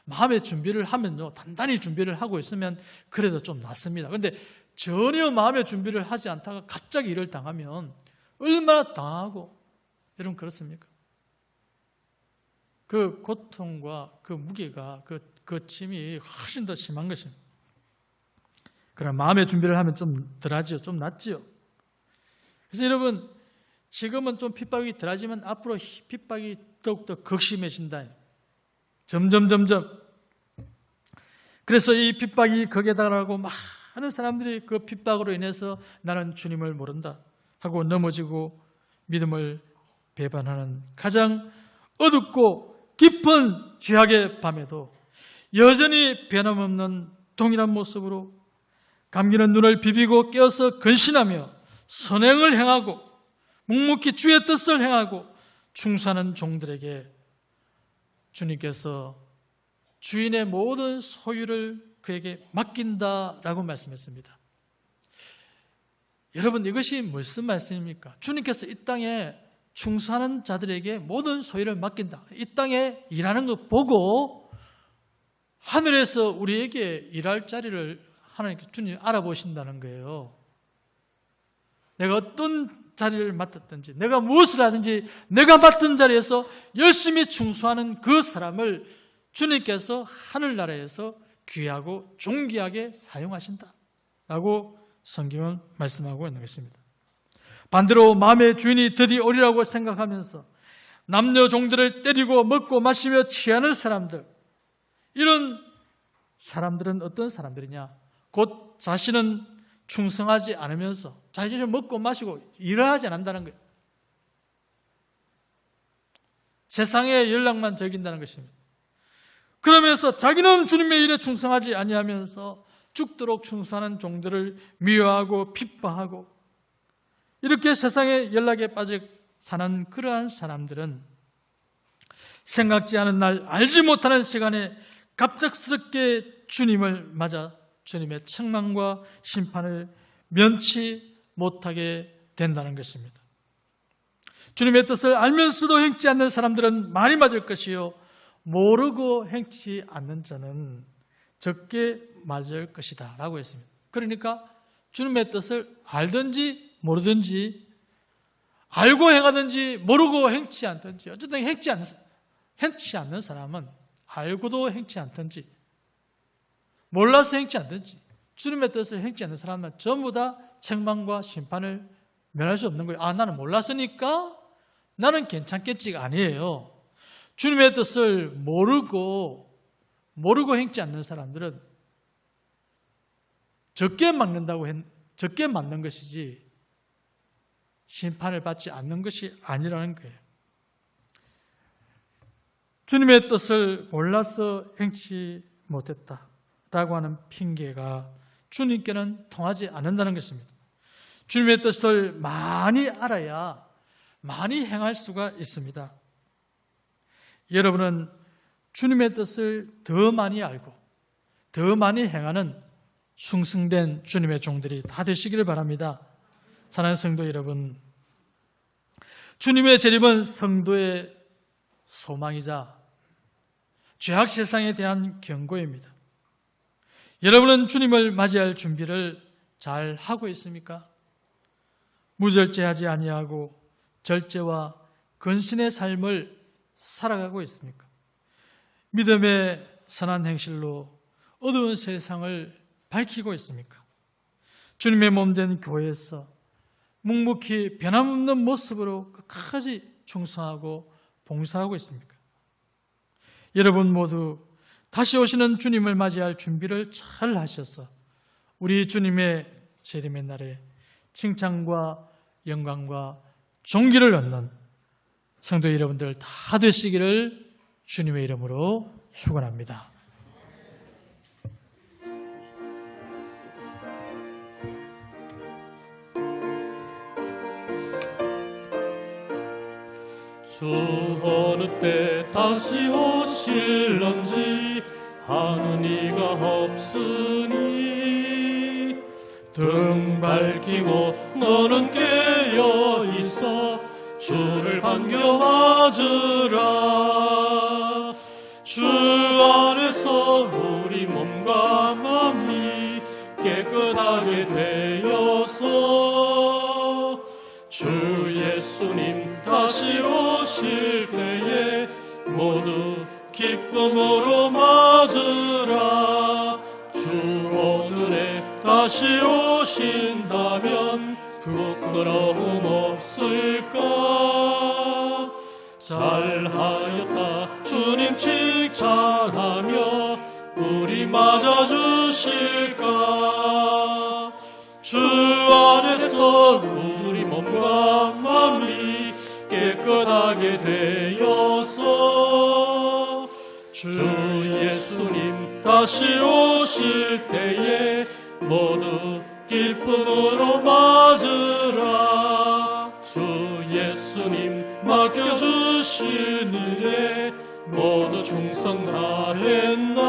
마음의 준비를 하면요, 단단히 준비를 하고 있으면 그래도 좀 낫습니다. 그런데 전혀 마음의 준비를 하지 않다가 갑자기 일을 당하면 얼마나 당하고, 여러분 그렇습니까? 그 고통과 그 무게가, 그 짐이 훨씬 더 심한 것입니다. 그럼 마음의 준비를 하면 좀 덜하지요, 좀 낫지요. 그래서 여러분, 지금은 좀 핍박이 덜하지만 앞으로 핍박이 더욱더 극심해진다. 점점. 그래서 이 핍박이 극에 달하고 많은 사람들이 그 핍박으로 인해서 나는 주님을 모른다 하고 넘어지고 믿음을 배반하는 가장 어둡고 깊은 죄악의 밤에도 여전히 변함없는 동일한 모습으로 감기는 눈을 비비고 깨어서 근신하며 선행을 행하고 묵묵히 주의 뜻을 행하고 충성하는 종들에게 주님께서 주인의 모든 소유를 그에게 맡긴다라고 말씀했습니다. 여러분, 이것이 무슨 말씀입니까? 주님께서 이 땅에 충성하는 자들에게 모든 소유를 맡긴다. 이 땅에 일하는 것 보고 하늘에서 우리에게 일할 자리를 하나님께서 주님 알아보신다는 거예요. 내가 어떤 자리를 맡았든지, 내가 무엇을 하든지 내가 맡은 자리에서 열심히 충성하는 그 사람을 주님께서 하늘나라에서 귀하고 존귀하게 사용하신다라고 성경은 말씀하고 있는 것입니다. 반대로 마음의 주인이 드디어 오리라고 생각하면서 남녀 종들을 때리고 먹고 마시며 취하는 사람들, 이런 사람들은 어떤 사람들이냐? 곧 자신은 충성하지 않으면서 자신을 먹고 마시고 일을 하지 않는다는 거예요. 세상의 연락만 즐긴다는 것입니다. 그러면서 자기는 주님의 일에 충성하지 아니하면서 죽도록 충성하는 종들을 미워하고 핍박하고 이렇게 세상의 연락에 빠져 사는 그러한 사람들은 생각지 않은 날, 알지 못하는 시간에 갑작스럽게 주님을 맞아 주님의 책망과 심판을 면치 못하게 된다는 것입니다. 주님의 뜻을 알면서도 행치 않는 사람들은 많이 맞을 것이요, 모르고 행치 않는 자는 적게 맞을 것이다 라고 했습니다. 그러니까 주님의 뜻을 알든지 모르든지, 알고 행하든지 모르고 행치 않든지, 어쨌든 행치 않는 사람은 알고도 행치 않든지 몰라서 행치 않든지 주님의 뜻을 행치 않는 사람은 전부 다 책망과 심판을 면할 수 없는 거예요. 나는 몰랐으니까 나는 괜찮겠지가 아니에요. 주님의 뜻을 모르고 행치 않는 사람들은 적게 맞는 것이지 심판을 받지 않는 것이 아니라는 거예요. 주님의 뜻을 몰라서 행치 못했다라고 하는 핑계가 주님께는 통하지 않는다는 것입니다. 주님의 뜻을 많이 알아야 많이 행할 수가 있습니다. 여러분은 주님의 뜻을 더 많이 알고 더 많이 행하는 충성된 주님의 종들이 다 되시기를 바랍니다. 사랑하는 성도 여러분, 주님의 재림은 성도의 소망이자 죄악 세상에 대한 경고입니다. 여러분은 주님을 맞이할 준비를 잘 하고 있습니까? 무절제하지 아니하고 절제와 근신의 삶을 살아가고 있습니까? 믿음의 선한 행실로 어두운 세상을 밝히고 있습니까? 주님의 몸된 교회에서 묵묵히 변함없는 모습으로 끝까지 충성하고 봉사하고 있습니까? 여러분 모두 다시 오시는 주님을 맞이할 준비를 잘 하셔서 우리 주님의 재림의 날에 칭찬과 영광과 존귀를 얻는 성도 여러분들 다 되시기를 주님의 이름으로 축원합니다. 주 어느 때 다시 오실런지 아는 이가 없으니 등 밝히고 너는 깨어 있어 주를 반겨 맞으라. 주 안에서 우리 몸과 마음이 깨끗하게 되어서 주 예수님 다시 오실 때에 모두 기쁨으로 맞으라. 주 오늘에 다시 오신다면 부끄러움 없을까? 잘하였다 주님 칭찬하며 우리 맞아주실까? 주 안에서 우리 몸과 마음이 깨끗하게 되어서 주 예수님 다시 오실 때에 모두 기쁨으로 맞으라. 주 예수님 맡겨주신 일에 모두 충성 다했나?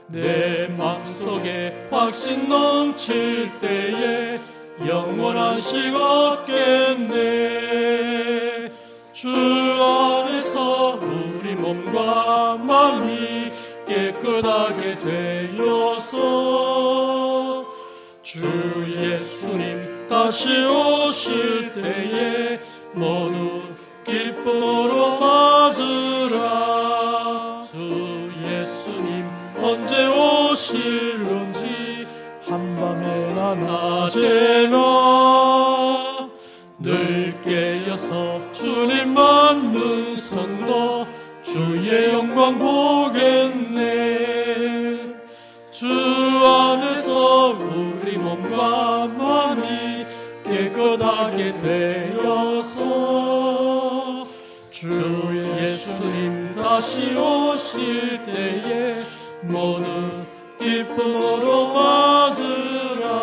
내 맘속에 확신 넘칠 때에 영원한 식 얻겠네. 주 안에서 우리 몸과 마음이 깨끗하게 되어서 주 예수님 다시 오실 때에 모두 기쁨으로 맞으라. 주 예수님 언제 오실런지 한밤에나 낮에나 늘 깨어서 주님 만는 성도 주의 영광 보겠네. 주 안에서 우리 몸과 마음이 깨끗하게 되어서 주 예수님 다시 오실 때에 모두 기쁨으로 맞으라.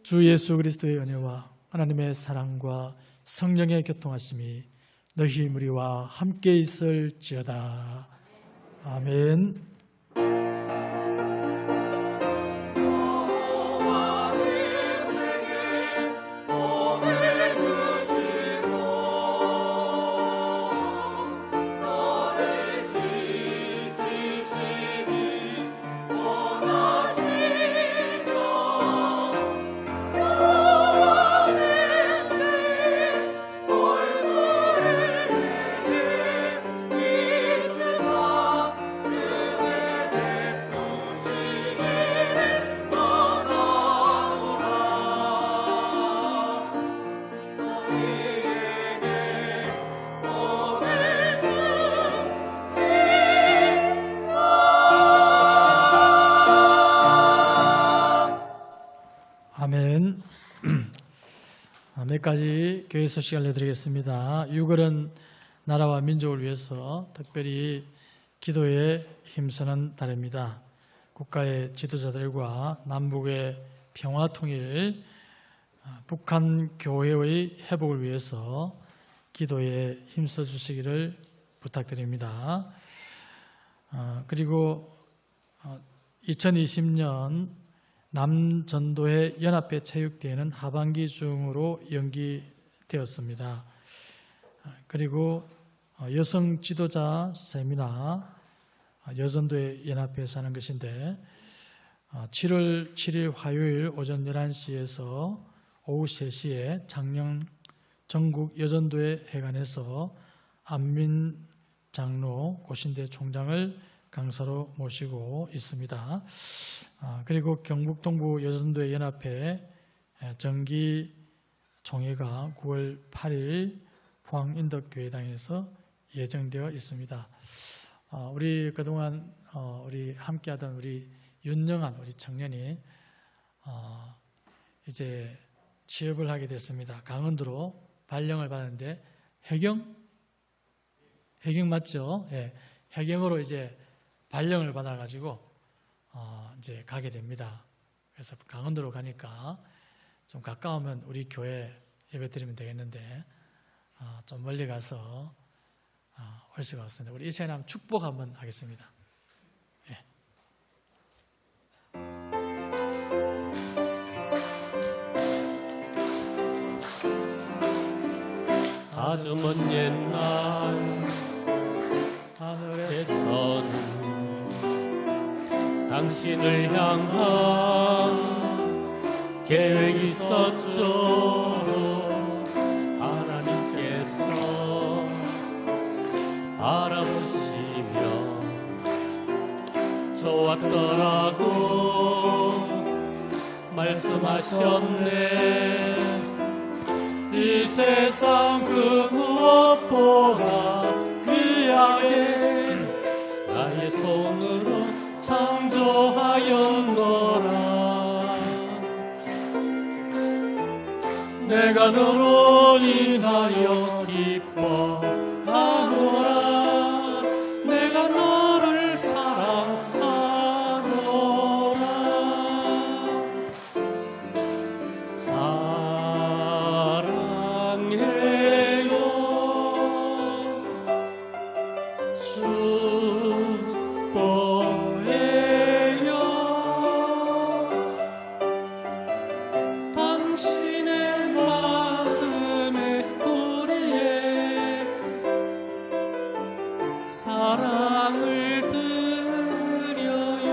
주 예수 그리스도의 은혜와 하나님의 사랑과 성령의 교통하심이 너희 무리와 함께 있을지어다. 아멘. 아멘. 몇 가지 교회 소식 알려드리겠습니다. 6월은 나라와 민족을 위해서 특별히 기도에 힘쓰는 달입니다. 국가의 지도자들과 남북의 평화 통일, 북한 교회의 회복을 위해서 기도에 힘써 주시기를 부탁드립니다. 그리고 2020년 남전도회 연합회 체육대회는 하반기 중으로 연기되었습니다. 그리고 여성 지도자 세미나 여전도회 연합회에서 하는 것인데 7월 7일 화요일 오전 11시에서 오후 3시에 장령 전국 여전도회 회관에서 안민 장로 고신대 총장을 강사로 모시고 있습니다. 그리고 경북 동부 여전도회 연합회 정기 총회가 9월 8일 포항 인덕교회당에서 예정되어 있습니다. 우리 그동안 우리 함께하던 우리 윤영한 우리 청년이 이제 취업을 하게 됐습니다. 강원도로 발령을 받았는데 해경 맞죠? 예, 해경으로 이제 발령을 받아가지고 이제 가게 됩니다. 그래서 강원도로 가니까 좀 가까우면 우리 교회 예배드리면 되겠는데 좀 멀리 가서 올 수가 없습니다. 우리 이 시간에 한번 축복 한번 하겠습니다. 예. 하나님께서는 당신을 향한 계획이 있었죠. 하나님께서 바라보시며 좋았더라고 말씀하셨네. 이 세상 그 무엇보다 귀하게 나의 손으로 창조하였노라. 내가 너로 인하여 기뻐하노라. 내가 너를 사랑하노라. 사랑해요 축복해요 당신의 마음에 우리의 사랑을 드려요.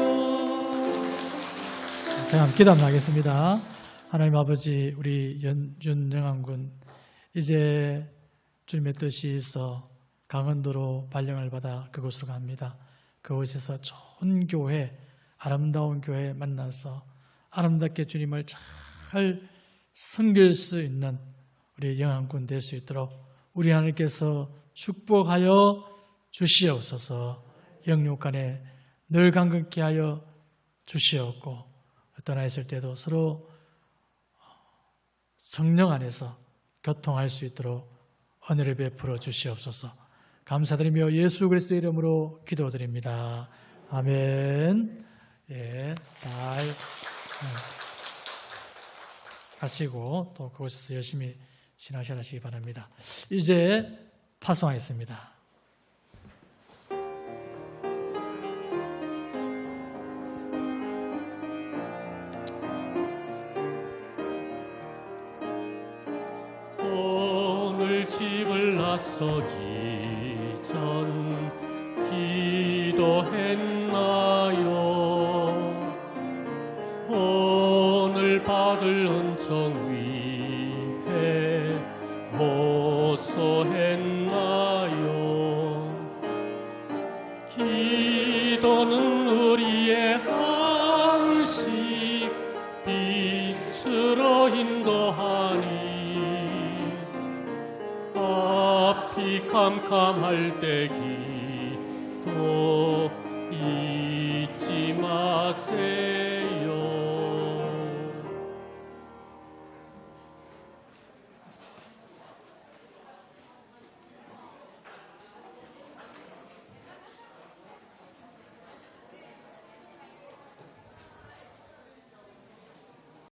자, 함께 기도하겠습니다. 하나님 아버지, 우리 윤영환군 이제 주님의 뜻이 있어 강원도로 발령을 받아 그곳으로 갑니다. 그곳에서 좋은 교회, 아름다운 교회 만나서 아름답게 주님을 잘 섬길 수 있는 우리 영환군 될 수 있도록 우리 하나님께서 축복하여 주시옵소서. 영육간에 늘 강건케 하여 주시옵고 떠나 있을 때도 서로 성령 안에서 교통할 수 있도록 은혜를 베풀어 주시옵소서. 감사드리며 예수 그리스도의 이름으로 기도드립니다. 아멘. 예, 잘 하시고 또 그곳에서 열심히 신앙생활 하시기 바랍니다. 이제 파송하겠습니다. 오늘 집을 나서기 전 기도했나요? 오늘 받을 은총 위해 호소했나요? 기도는 우리의 안식 빛으로 인도하니 앞이 캄캄할 때 기도 잊지 마세요.